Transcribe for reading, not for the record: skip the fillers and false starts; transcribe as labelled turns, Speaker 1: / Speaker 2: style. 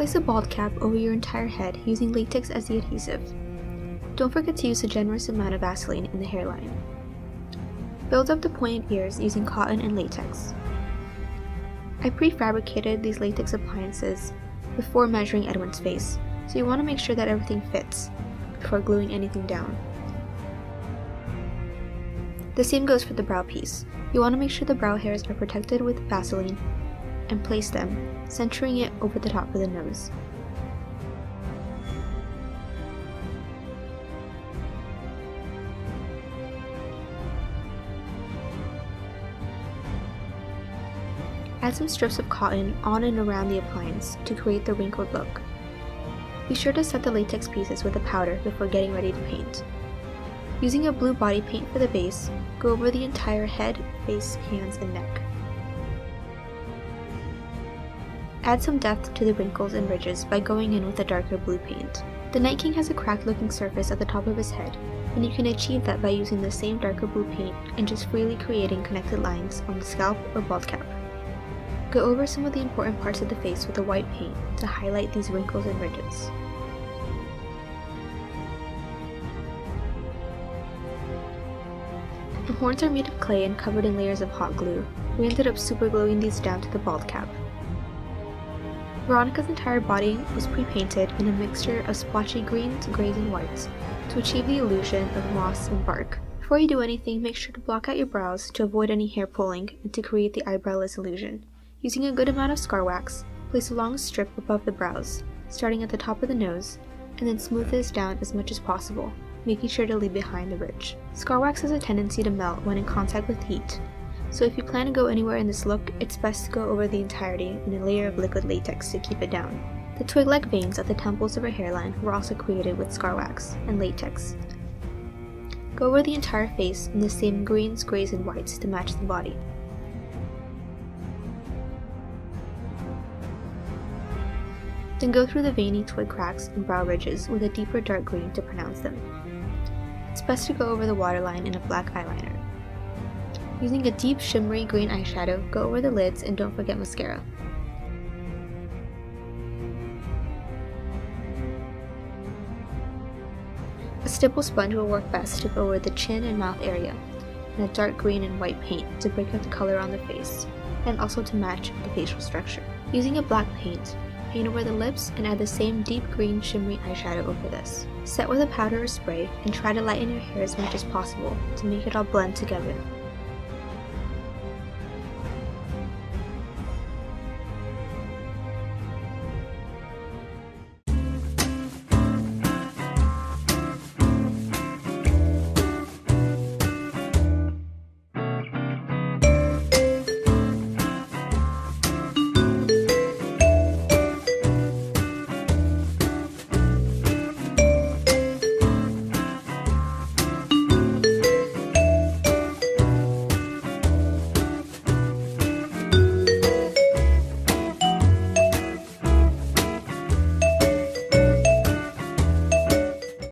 Speaker 1: Place a bald cap over your entire head using latex as the adhesive. Don't forget to use a generous amount of Vaseline in the hairline. Build up the pointed ears using cotton and latex. I prefabricated these latex appliances before measuring Edwin's face, so you want to make sure that everything fits before gluing anything down. The same goes for the brow piece. You want to make sure the brow hairs are protected with Vaseline and place them, centering it over the top of the nose. Add some strips of cotton on and around the appliance to create the wrinkled look. Be sure to set the latex pieces with a powder before getting ready to paint. Using a blue body paint for the base, go over the entire head, face, hands, and neck. Add some depth to the wrinkles and ridges by going in with a darker blue paint. The Night King has a cracked looking surface at the top of his head, and you can achieve that by using the same darker blue paint and just freely creating connected lines on the scalp or bald cap. Go over some of the important parts of the face with a white paint to highlight these wrinkles and ridges. The horns are made of clay and covered in layers of hot glue. We ended up super gluing these down to the bald cap. Veronikah's entire body was pre-painted in a mixture of splotchy greens, grays, and whites to achieve the illusion of moss and bark. Before you do anything, make sure to block out your brows to avoid any hair pulling and to create the eyebrowless illusion. Using a good amount of scar wax, place a long strip above the brows, starting at the top of the nose, and then smooth this down as much as possible, making sure to leave behind the ridge. Scar wax has a tendency to melt when in contact with heat, so if you plan to go anywhere in this look, it's best to go over the entirety in a layer of liquid latex to keep it down. The twig-like veins at the temples of her hairline were also created with scar wax and latex. Go over the entire face in the same greens, grays, and whites to match the body. Then go through the veiny twig cracks and brow ridges with a deeper dark green to pronounce them. It's best to go over the waterline in a black eyeliner. Using a deep shimmery green eyeshadow, go over the lids and don't forget mascara. A stipple sponge will work best to go over the chin and mouth area, and a dark green and white paint to break out the color on the face, and also to match the facial structure. Using a black paint, paint over the lips and add the same deep green shimmery eyeshadow over this. Set with a powder or spray and try to lighten your hair as much as possible to make it all blend together.